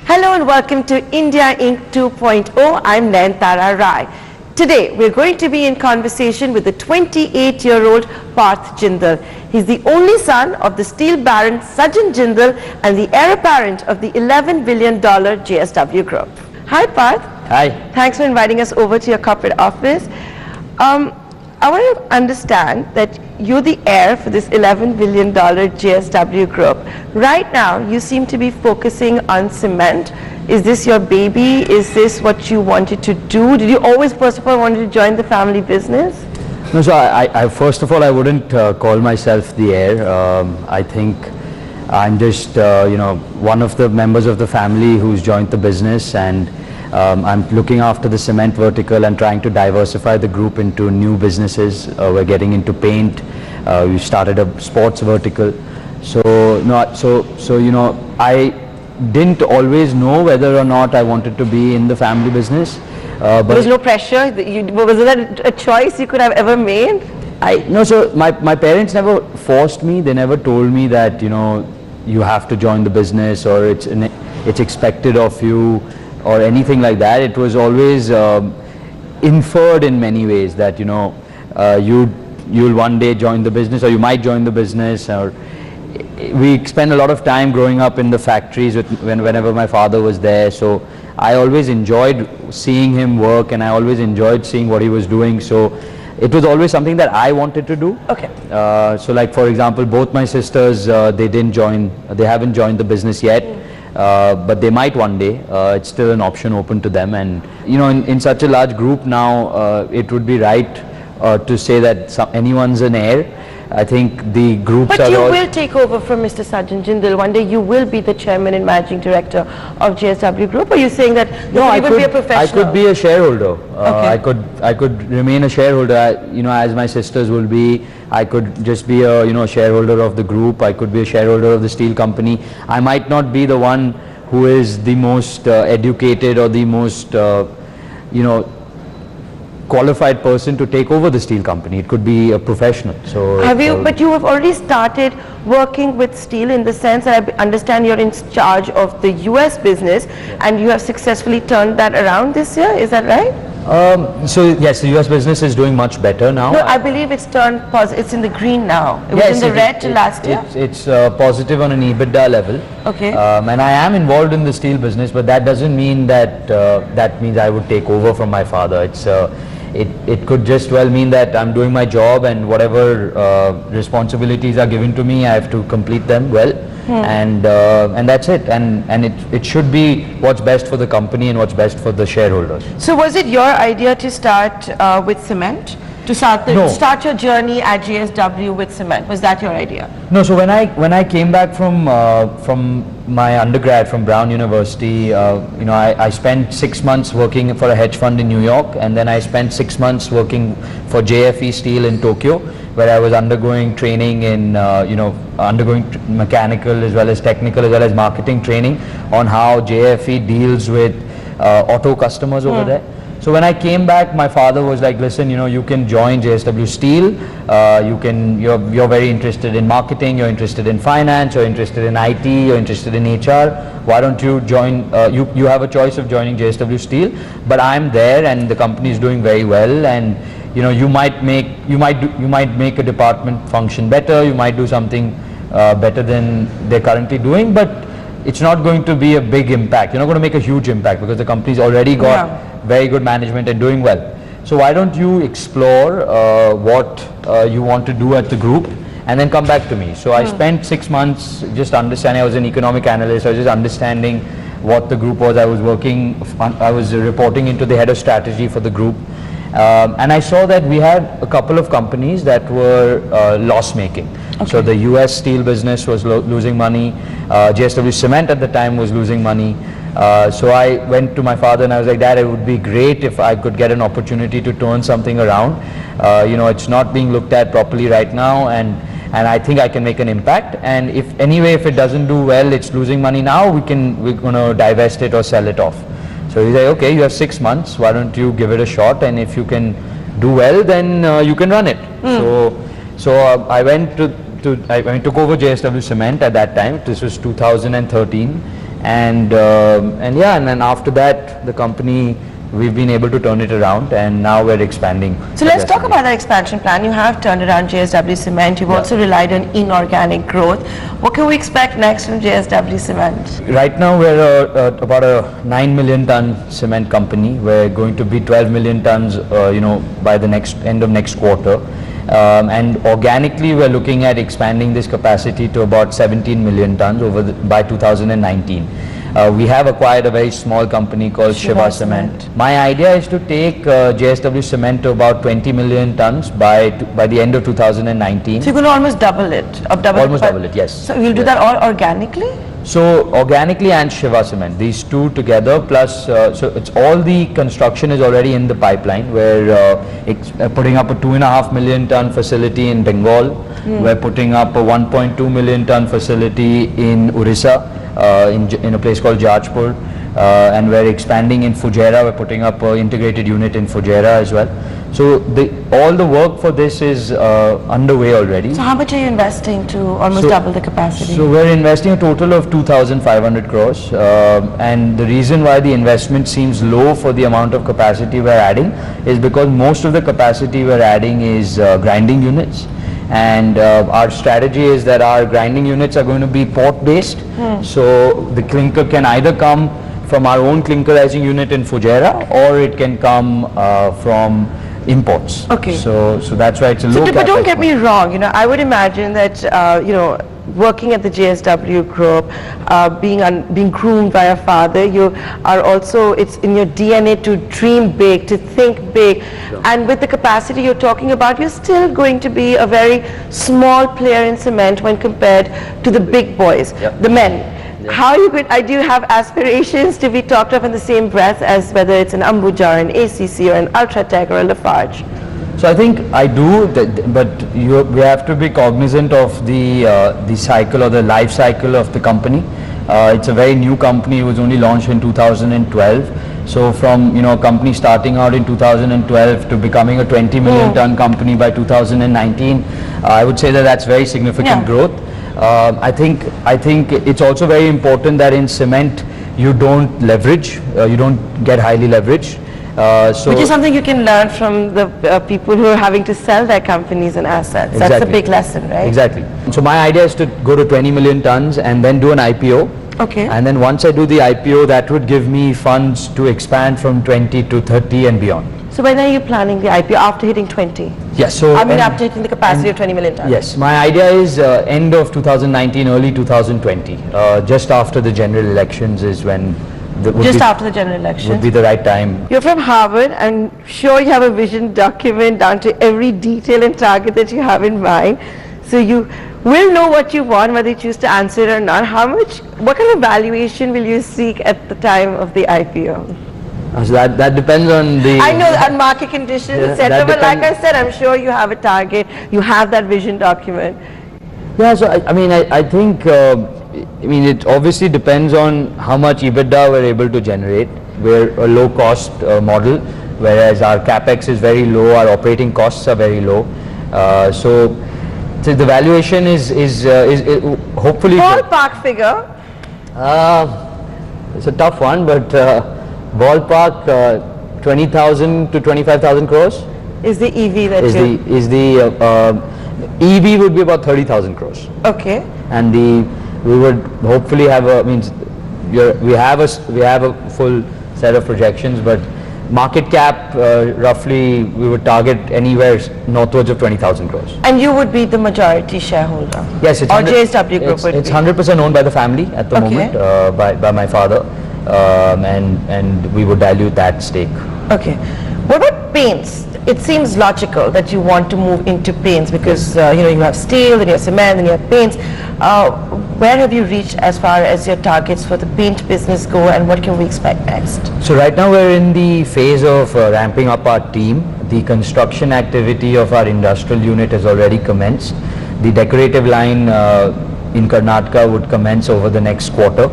Hello and welcome to India Inc. 2.0. I'm Nayantara Rai. Today we're going to be in conversation with the 28-year-old Parth Jindal. He's the only son of the steel baron Parth Jindal and the heir apparent of the $11 billion JSW Group. Hi Parth. Hi. Thanks for inviting us over to your corporate office. I want to understand that you're the heir for this $11 billion JSW Group. Right now, you seem to be focusing on cement. Is this your baby? Is this what you wanted to do? Did you always, first of all, wanted to join the family business? No, so I first of all, I wouldn't call myself the heir. I think I'm just, one of the members of the family who's joined the business, and I'm looking after the cement vertical and trying to diversify the group into new businesses. We're getting into paint. We started a sports vertical. I didn't always know whether or not I wanted to be in the family business. There was no pressure? Was that a choice you could have ever made? So my parents never forced me. They never told me that, you have to join the business or it's expected of you, or anything like that. It was always inferred in many ways that you'll one day join the business, or you might join the business. Or we spent a lot of time growing up in the factories whenever my father was there, so I always enjoyed seeing him work, and I always enjoyed seeing what he was doing. So it was always something that I wanted to do. Okay. So like, for example, both my sisters, they haven't joined the business yet. But they might one day. It's still an option open to them, and in such a large group now, it would be right to say that anyone's an heir. I think the groups But you will take over from Mr. Parth Jindal. One day you will be the chairman and managing director of JSW Group. Or are you saying that you will be a professional? I could be a shareholder. Okay. I could remain a shareholder. As my sisters will be. I could just be a shareholder of the group. I could be a shareholder of the steel company. I might not be the one who is the most educated or the most qualified person to take over the steel company. It could be a professional. So but you have already started working with steel, in the sense that I understand you're in charge of the US business, and you have successfully turned that around this year. Is that right? So yes, the US business is doing much better now. No, I believe it's turned positive. It's in the green now. It was in the red last year. It's positive on an EBITDA level. Okay. And I am involved in the steel business, but that doesn't mean that that means I would take over from my father. It could just well mean that I'm doing my job, and whatever responsibilities are given to me, I have to complete them well. And that's it, and it should be what's best for the company and what's best for the shareholders. So was it your idea to start with cement? To start your journey at JSW with cement? Was that your idea? No. So when I came back from my undergrad from Brown University, I spent 6 months working for a hedge fund in New York, and then I spent 6 months working for JFE Steel in Tokyo, where I was undergoing training in mechanical as well as technical as well as marketing training on how JFE deals with auto customers over there. So when I came back, my father was like, listen, you can join JSW Steel. You're very interested in marketing, you're interested in finance, you're interested in IT, you're interested in HR. Why don't you join? You have a choice of joining JSW Steel, but I'm there, and the company is doing very well, and you might make a department function better. You might do something better than they're currently doing, but it's not going to be a big impact. You're not going to make a huge impact because the company's already got very good management and doing well. So why don't you explore what you want to do at the group, and then come back to me. So I spent 6 months just understanding. I was an economic analyst. I was just understanding what the group was. I was reporting into the head of strategy for the group. And I saw that we had a couple of companies that were loss-making. Okay. So the US steel business was losing money. JSW Cement at the time was losing money. So I went to my father and I was like, Dad, it would be great if I could get an opportunity to turn something around. It's not being looked at properly right now, and I think I can make an impact. And if it doesn't do well, it's losing money now, we're going to divest it or sell it off. So he's like, okay, you have 6 months, why don't you give it a shot, and if you can do well, then you can run it. So I took over JSW Cement at that time. This was 2013, and yeah, and then after that the company, we've been able to turn it around, and now we're expanding. So let's talk about the expansion plan. You have turned around JSW Cement. You've also relied on inorganic growth. What can we expect next from JSW Cement? Right now we're about a 9 million ton cement company. We're going to be 12 million tons, by the end of next quarter. And organically we're looking at expanding this capacity to about 17 million tons by 2019. We have acquired a very small company called Shiva Cement. My idea is to take JSW Cement to about 20 million tons by the end of 2019. So you're going to almost double it? Double it, yes. So you'll do that all organically? So organically and Shiva Cement, these two together, plus so it's all the construction is already in the pipeline. We're putting up a 2.5 million ton facility in Bengal. We're putting up a 1.2 million ton facility in Orissa, in a place called Jajpur, and we're expanding in Fujairah. We're putting up an integrated unit in Fujairah as well. So all the work for this is underway already. So how much are you investing to almost double the capacity? So we're investing a total of 2,500 crores, and the reason why the investment seems low for the amount of capacity we're adding is because most of the capacity we're adding is grinding units, and our strategy is that our grinding units are going to be port based. So the clinker can either come from our own clinkerizing unit in Fujairah, or it can come from imports. Okay. So that's why it's a low. But don't get me wrong. I would imagine that working at the JSW Group, being groomed by a father, you are also, it's in your DNA to dream big, to think big, and with the capacity you're talking about, you're still going to be a very small player in cement when compared to the big boys, the men. How are you going? Do you have aspirations to be talked of in the same breath as whether it's an Ambuja, or an ACC, or an Ultratech, or a Lafarge? So I think I do, but we have to be cognizant of the cycle or the life cycle of the company. It's a very new company. It was only launched in 2012. So from a company starting out in 2012 to becoming a 20 million ton company by 2019, I would say that that's very significant growth. I think it's also very important that in cement you don't leverage, you don't get highly leveraged. Which is something you can learn from the people who are having to sell their companies and assets. Exactly. That's a big lesson, right? Exactly. So my idea is to go to 20 million tons and then do an IPO. Okay. And then once I do the IPO, that would give me funds to expand from 20 to 30 and beyond. So when are you planning the IPO? After hitting 20? Yes. So after hitting the capacity of 20 million tons? Yes. My idea is end of 2019, early 2020. Just after the general elections is when after the general election would be the right time. You're from Harvard, and sure you have a vision document down to every detail and target that you have in mind. So you will know what you want, whether you choose to answer it or not. What kind of valuation will you seek at the time of the IPO? So that depends on the... I know, on market conditions, etc. But like I said, I'm sure you have a target. You have that vision document. Yeah, so I think it obviously depends on how much EBITDA we're able to generate. We're a low cost model, whereas our capex is very low, our operating costs are very low. So the valuation is hopefully... Ballpark figure? It's a tough one, but ballpark 20,000 to 25,000 crores. Is the EV that EV would be about 30,000 crores. Okay. And we would hopefully have we have a full set of projections, but market cap roughly we would target anywhere northwards of 20,000 crores. And you would be the majority shareholder? Yes, it's JSW Group would be? It's 100% owned by the family at the moment, by my father, and we would dilute that stake. Okay. What about paints? It seems logical that you want to move into paints because you have steel, then you have cement, then you have paints. Where have you reached as far as your targets for the paint business go, and what can we expect next? So right now we're in the phase of ramping up our team. The construction activity of our industrial unit has already commenced. The decorative line in Karnataka would commence over the next quarter,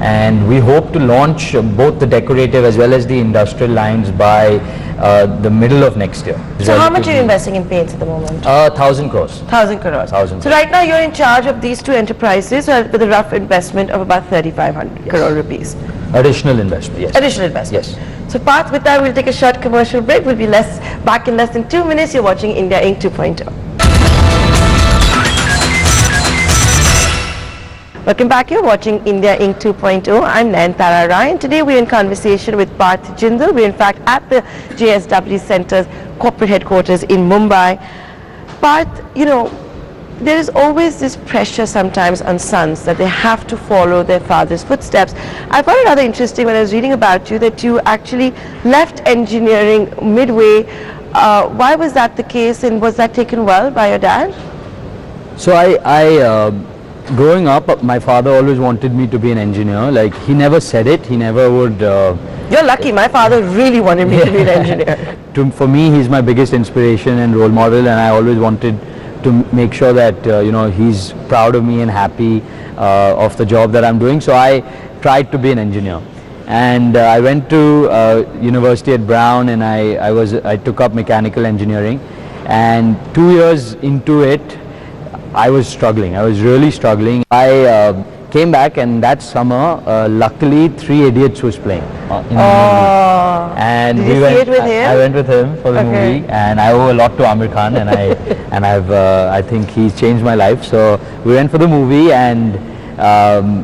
and we hope to launch both the decorative as well as the industrial lines by the middle of next year. So how much are you investing in paints at the moment? 1,000 crores. 1,000 crores. 1,000 So right now you're in charge of these two enterprises with a rough investment of about 3,500 crore rupees. Additional investment, yes. Additional investment. Yes. So Parth, with that we'll take a short commercial break. We'll be back in less than 2 minutes. You're watching India Inc. 2.0. Welcome back, you're watching India Inc. 2.0. I'm Nayanthara Rai, and today we're in conversation with Parth Jindal. We're in fact at the JSW Centre's corporate headquarters in Mumbai. Parth, you know, there is always this pressure sometimes on sons that they have to follow their father's footsteps. I found it rather interesting when I was reading about you that you actually left engineering midway. Why was that the case, and was that taken well by your dad? So growing up, my father always wanted me to be an engineer. Like, he never said it, he never would... You're lucky, my father really wanted me to be an engineer. For me, he's my biggest inspiration and role model, and I always wanted to make sure that, you know, he's proud of me and happy of the job that I'm doing. So I tried to be an engineer. And I went to university at Brown, and I took up mechanical engineering. And 2 years into it, I was struggling. I was really struggling. I came back, and that summer, luckily, Three Idiots was playing in the movie. And did you see it with him? I went with him for the movie, and I owe a lot to Amir Khan, and I think he's changed my life. So we went for the movie, and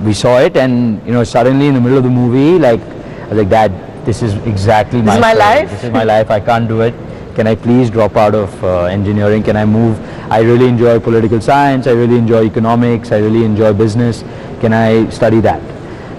we saw it, and you know, suddenly in the middle of the movie, like, I was like, Dad, this is exactly my life. This is my life. I can't do it. Can I please drop out of engineering? Can I move? I really enjoy political science. I really enjoy economics. I really enjoy business. Can I study that?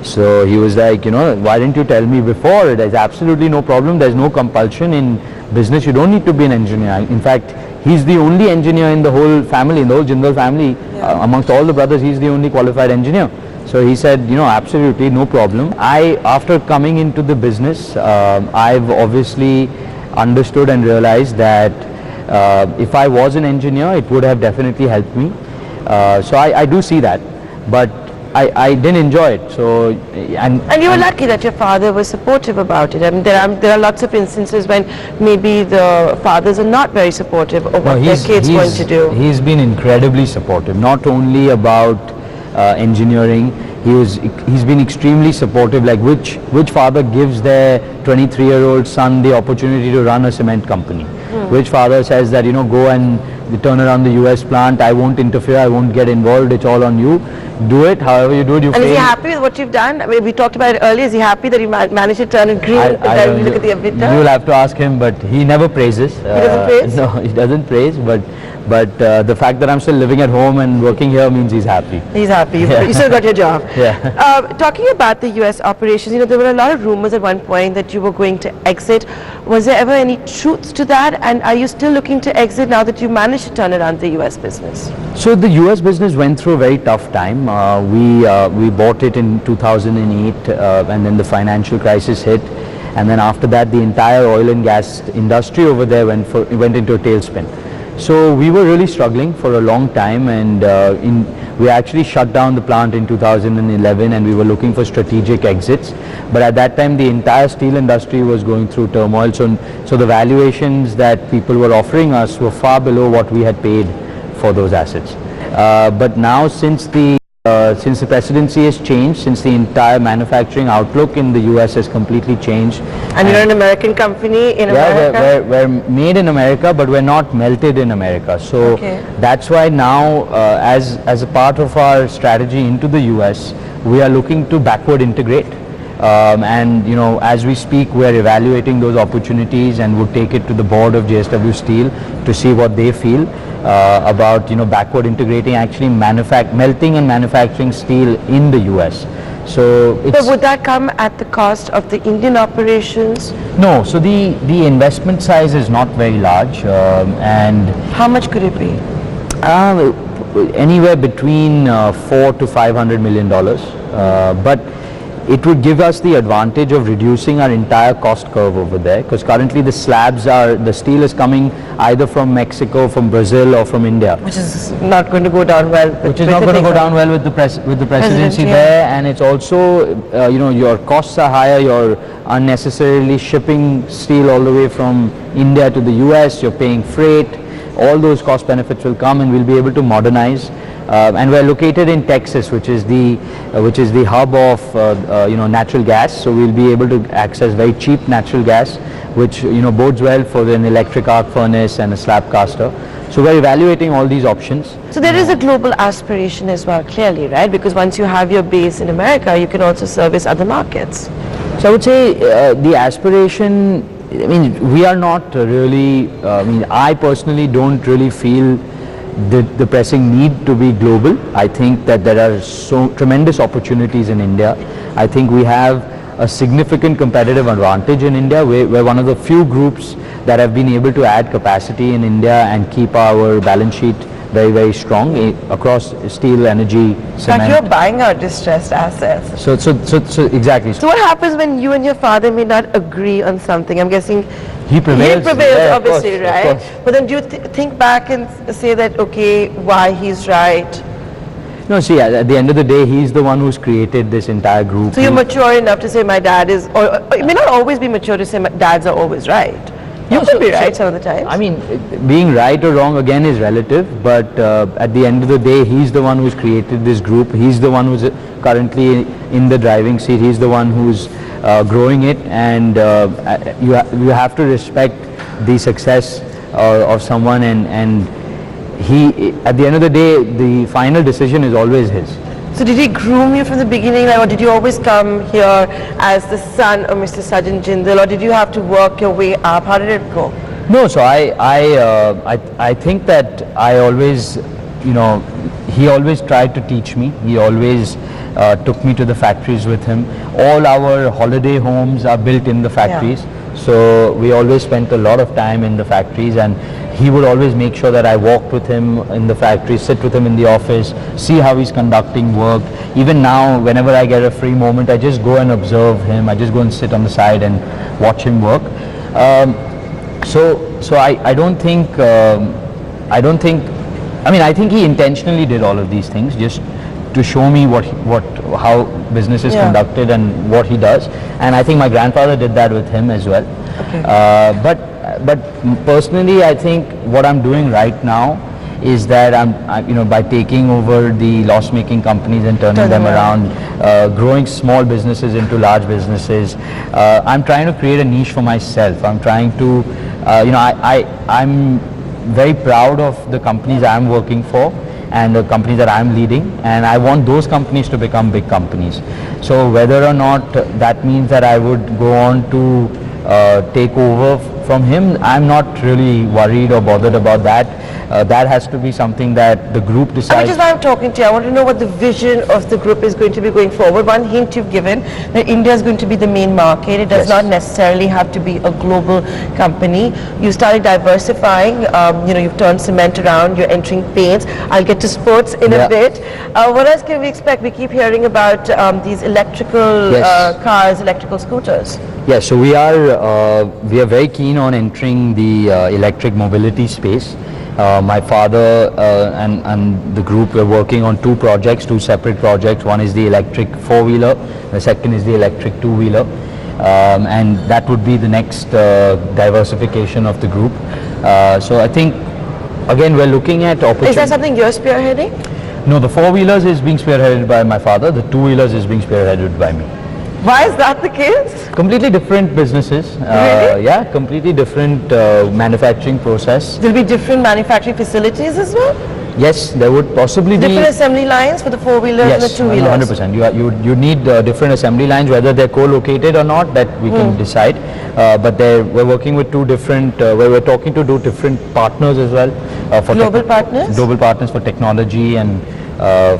So he was like, you know, why didn't you tell me before? There's absolutely no problem. There's no compulsion in business. You don't need to be an engineer. In fact, he's the only engineer in the whole family, in the whole Jindal family. Amongst all the brothers, he's the only qualified engineer. So he said, you know, absolutely no problem. After coming into the business, I've obviously understood and realized that if I was an engineer, it would have definitely helped me. So I do see that, but I didn't enjoy it. So and you were lucky that your father was supportive about it. I mean, there are lots of instances when maybe the fathers are not very supportive of what their kids want to do. He's been incredibly supportive, not only about engineering. He's been extremely supportive. Like, which father gives their 23-year-old son the opportunity to run a cement company? Which father says that, you know, go and turn around the US plant, I won't interfere, I won't get involved, it's all on you. Do it, however you do it, you fail. And is he happy with what you've done? I mean, we talked about it earlier. Is he happy that you managed to turn it green? Look at the EBITDA? You'll have to ask him, but he never praises. He doesn't praise? No, he doesn't praise, but the fact that I'm still living at home and working here means he's happy. He's happy. You still got your job. Yeah. Talking about the US operations, you know, there were a lot of rumors at one point that you were going to exit. Was there ever any truth to that? And are you still looking to exit now that you managed to turn around the US business? So the US business went through a very tough time. We bought it in 2008, and then the financial crisis hit. And then after that, the entire oil and gas industry over there went into a tailspin. So we were really struggling for a long time, and we actually shut down the plant in 2011, and we were looking for strategic exits. But at that time, the entire steel industry was going through turmoil, so the valuations that people were offering us were far below what we had paid for those assets. But now, since the presidency has changed, since the entire manufacturing outlook in the US has completely changed. And you're an American company in America? Yeah, we're made in America, but we're not melted in America. So that's why now, as a part of our strategy into the US, we are looking to backward integrate. And you know, as we speak, we're evaluating those opportunities, and would take it to the board of JSW Steel to see what they feel about, you know, backward integrating, actually melting and manufacturing steel in the US. So it's, but would that come at the cost of the Indian operations? No. So the investment size is not very large, and how much could it be? Anywhere between $400 to $500 million. But it would give us the advantage of reducing our entire cost curve over there, because currently the steel is coming either from Mexico, from Brazil, or from India. Which is not going to go down well. Which is not going to go down well with the presidency yeah. there, and it's also, your costs are higher, you're unnecessarily shipping steel all the way from India to the US, you're paying freight, all those cost benefits will come, and we'll be able to modernize. And we're located in Texas, which is the hub of natural gas. So we'll be able to access very cheap natural gas, which bodes well for an electric arc furnace and a slab caster. So we're evaluating all these options. So there is a global aspiration as well, clearly, right? Because once you have your base in America, you can also service other markets. So I would say the aspiration. I mean, we are not really. I personally don't really feel the pressing need to be global. I think that there are so tremendous opportunities in India. I think we have a significant competitive advantage in India. We're one of the few groups that have been able to add capacity in India and keep our balance sheet very, very strong across steel, energy, cement. Like you're buying out distressed assets. So exactly. So what happens when you and your father may not agree on something? I'm guessing he prevails. He prevails, yeah, obviously, course, right? But then do you think back and say that, okay, why he's right? No, see, at the end of the day, he's the one who's created this entire group. So you're mature enough to say my dad is, or it may not always be mature to say my dads are always right. You could be right some of the times. I mean, being right or wrong again is relative, but at the end of the day, he's the one who's created this group. He's the one who's currently in the driving seat. He's the one who's growing it, and you have to respect the success of someone, and he, at the end of the day, the final decision is always his. So did he groom you from the beginning, or did you always come here as the son of Mr. Parth Jindal, or did you have to work your way up? How did it go? No, so I think that I always, he always tried to teach me. He always took me to the factories with him. All our holiday homes are built in the factories. Yeah. So we always spent a lot of time in the factories, and he would always make sure that I walked with him in the factory, sit with him in the office, see how he's conducting work. Even now, whenever I get a free moment, I just go and observe him. I just go and sit on the side and watch him work. So I don't think, I think he intentionally did all of these things just to show me how business is conducted and what he does. And I think my grandfather did that with him as well. Okay. But personally, I think what I'm doing right now is that I'm by taking over the loss-making companies and turning them around, growing small businesses into large businesses. I'm trying to create a niche for myself. I'm trying to, I'm very proud of the companies I'm working for and the companies that I'm leading, and I want those companies to become big companies. So whether or not that means that I would go on to take over from him, I'm not really worried or bothered about that. That has to be something that the group decides. Which is why I'm talking to you. I want to know what the vision of the group is going to be going forward. One hint you've given that India is going to be the main market. It does not necessarily have to be a global company. You started diversifying. You've turned cement around. You're entering paints. I'll get to sports in a bit. What else can we expect? We keep hearing about these electrical cars, electrical scooters. Yes, so we are very keen on entering the electric mobility space. My father and the group were working on two separate projects. One is the electric four-wheeler, the second is the electric two-wheeler, and that would be the next diversification of the group. So I think, again, we're looking at opportunities. Is that something you're spearheading? No, the four-wheelers is being spearheaded by my father, the two-wheelers is being spearheaded by me. Why is that the case? Completely different businesses. Really? Yeah, completely different manufacturing process. There'll be different manufacturing facilities as well? Yes, there would possibly be different assembly lines for the four-wheelers and the two-wheelers? 100%. You need different assembly lines, whether they're co-located or not, that we can decide. But we're working with two different, we're talking to two different partners as well. For global partners? Global partners for technology and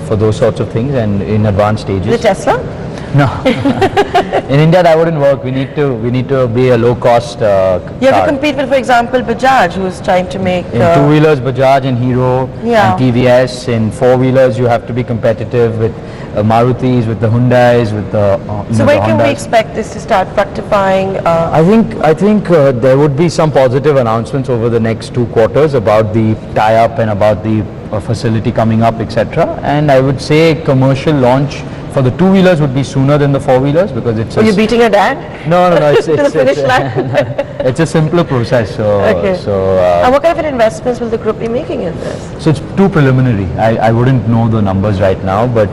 for those sorts of things, and in advanced stages. The Tesla? No, in India that wouldn't work. We need to be a low cost. You have to compete with, for example, Bajaj, who is trying to make. In two wheelers, Bajaj and Hero and TVS. In four wheelers, you have to be competitive with Marutis, with the Hyundais, with the So the when can we Hondas. expect this to start fructifying? I think there would be some positive announcements over the next 2 quarters about the tie-up and about the facility coming up, etc. And I would say commercial launch for the two-wheelers would be sooner than the four-wheelers, because it's Are you beating your dad? no, it's to the finish line? it's a simpler process. So Okay. so And what kind of investments will the group be making in this? so it's too preliminary. I wouldn't know the numbers right now, but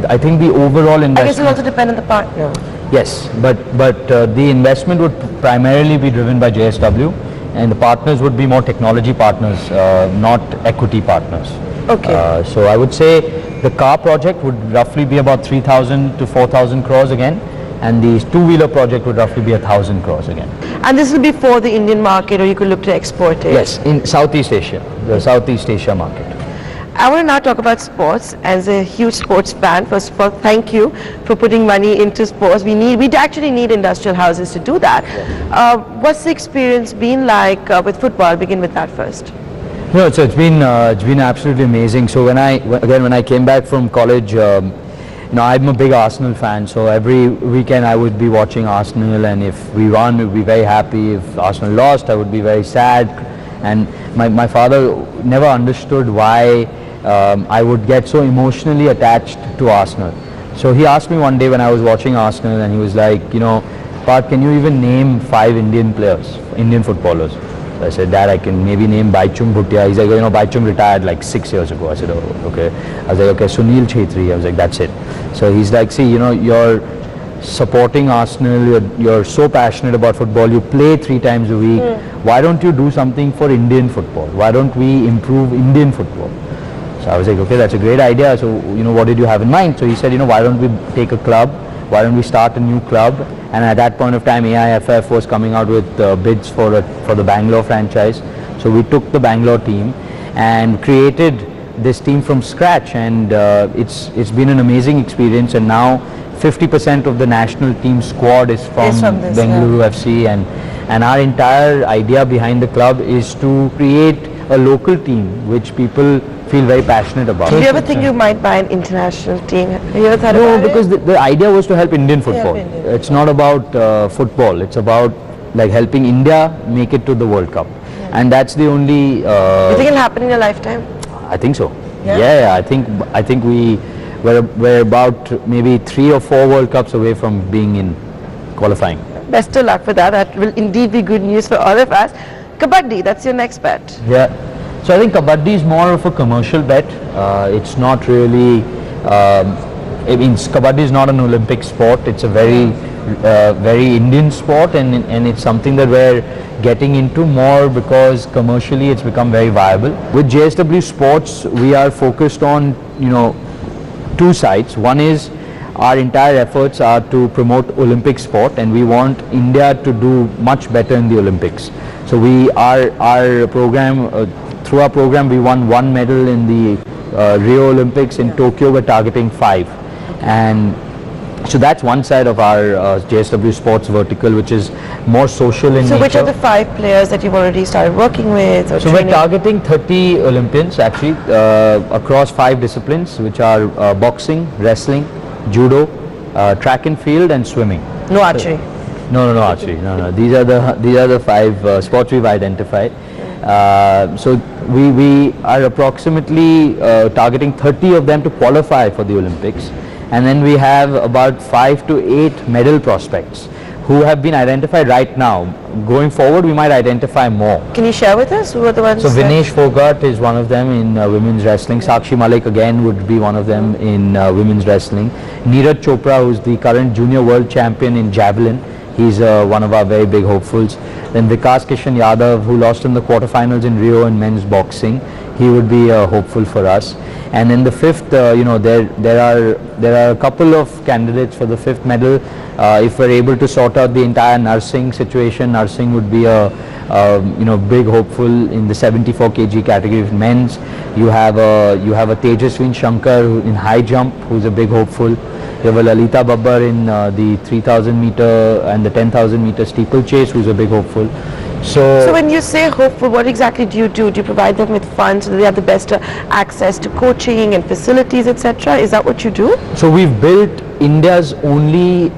I think the overall I guess investment. it'll also depend on the partner. Yes, but the investment would primarily be driven by JSW, and the partners would be more technology partners, not equity partners. Okay. So I would say the car project would roughly be about 3,000 to 4,000 crores again, and the two-wheeler project would roughly be 1,000 crores again. And this will be for the Indian market, or you could look to export it? Yes, in Southeast Asia, the Southeast Asia market. I want to now talk about sports. As a huge sports fan, first of all, thank you for putting money into sports. We actually need industrial houses to do that. What's the experience been like with football? Begin with that first. No, so it's been absolutely amazing. So when I came back from college, I'm a big Arsenal fan. So every weekend I would be watching Arsenal, and if we won, we'd be very happy. If Arsenal lost, I would be very sad. And my father never understood why I would get so emotionally attached to Arsenal. So he asked me one day when I was watching Arsenal, and he was like, Parth, can you even name 5 Indian players, Indian footballers? So I said, Dad, I can maybe name Baichung Bhutia. He's like, Baichung retired like 6 years ago. I said, oh, okay. I was like, okay, Sunil Chhetri. I was like, that's it. So he's like, see, you're supporting Arsenal, you're so passionate about football, you play 3 times a week. Why don't you do something for Indian football? Why don't we improve Indian football? So I was like, okay, that's a great idea. So, what did you have in mind? So he said, why don't we take a club? Why don't we start a new club? And at that point of time, AIFF was coming out with bids for the Bangalore franchise. So we took the Bangalore team and created this team from scratch, and it's been an amazing experience. And now 50% of the national team squad is from this, Bengaluru FC, and our entire idea behind the club is to create a local team which people feel very passionate about. Do you ever think you might buy an international team? Have you ever thought about No, because the idea was to help Indian football. Indian It's not about football. It's about like helping India make it to the World Cup, and that's the only. You think it'll happen in your lifetime? I think so. Yeah? Yeah, I think we're about maybe 3 or 4 World Cups away from being in qualifying. Best of luck for that. That will indeed be good news for all of us. Kabaddi, that's your next bet. Yeah. So I think Kabaddi is more of a commercial bet. It's not really. Kabaddi is not an Olympic sport. It's a very Indian sport, and it's something that we're getting into more because commercially it's become very viable. With JSW Sports, we are focused on 2 sides. One is our entire efforts are to promote Olympic sport, and we want India to do much better in the Olympics. So our program. Through our program, we won 1 medal in the Rio Olympics. In Tokyo, we're targeting 5. And so that's one side of our JSW Sports vertical, which is more social in nature. So which are the 5 players that you've already started working with? Or so training? we're targeting 30 Olympians actually across 5 disciplines, which are boxing, wrestling, judo, track and field, and swimming. No archery? No archery. No. These are the 5 sports we've identified. So we are approximately targeting 30 of them to qualify for the Olympics, and then we have about 5 to 8 medal prospects who have been identified right now. Going forward, we might identify more. Can you share with us who are the ones? So Vinesh Fogart is one of them in women's wrestling. Sakshi Malik again would be one of them in women's wrestling. Neeraj Chopra, who's the current junior world champion in javelin. He's one of our very big hopefuls. Then Vikas Kishan Yadav, who lost in the quarterfinals in Rio in men's boxing, he would be a hopeful for us. And then the 5th, there are a couple of candidates for the 5th medal. If we're able to sort out the entire nursing situation, nursing would be a big hopeful in the 74 kg category of men's. You have a Tejaswin Shankar in high jump, who's a big hopeful. You have a Lalita Babbar in the 3000 meter and the 10,000 meter steeplechase, who's a big hopeful. So when you say hopeful, what exactly do you do? Do you provide them with funds so that they have the best access to coaching and facilities, etc.? Is that what you do? So we've built India's only,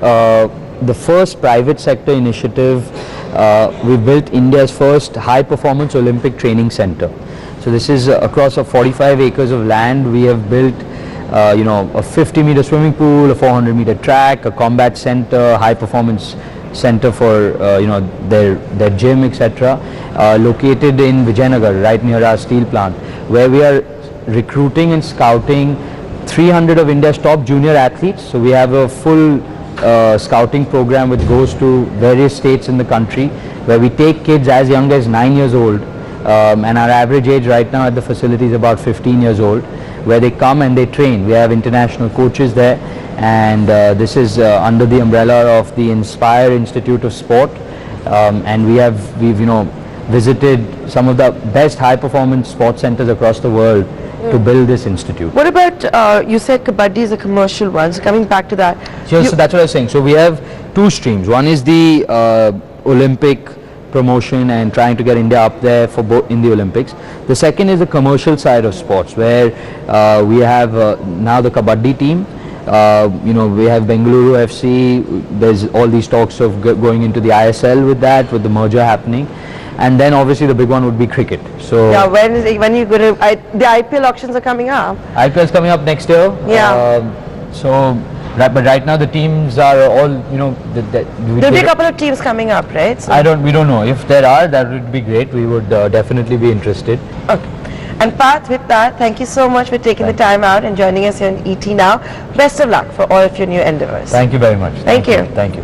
the first private sector initiative. We've built India's first high performance Olympic training center. So this is across 45 acres of land. We have built a 50-meter swimming pool, a 400-meter track, a combat center, high performance center for their gym, etc. Located in Vijayanagar, right near our steel plant, where we are recruiting and scouting 300 of India's top junior athletes. So we have a full scouting program which goes to various states in the country, where we take kids as young as 9 years old, and our average age right now at the facility is about 15 years old, where they come and they train. We have international coaches there, and this is under the umbrella of the Inspire Institute of Sport, and we've visited some of the best high performance sports centers across the world to build this institute. What about, you said Kabaddi is a commercial one, so coming back to that. So that's what I was saying. So we have two streams. One is the Olympic promotion and trying to get India up there for both in the Olympics. The second is the commercial side of sports, where we have now the Kabaddi team. We have Bengaluru FC. There's all these talks of going into the ISL with that, with the merger happening. And then obviously the big one would be cricket. So yeah, when are you going to, the IPL auctions are coming up. IPL is coming up next year. Yeah. But right now the teams are all, There'll be a couple of teams coming up, right? So we don't know. If there are, that would be great. We would definitely be interested. okay. And Parth, with that, thank you so much for taking the time out and joining us here in ET Now. Best of luck for all of your new endeavors. Thank you very much. Thank you. Thank you.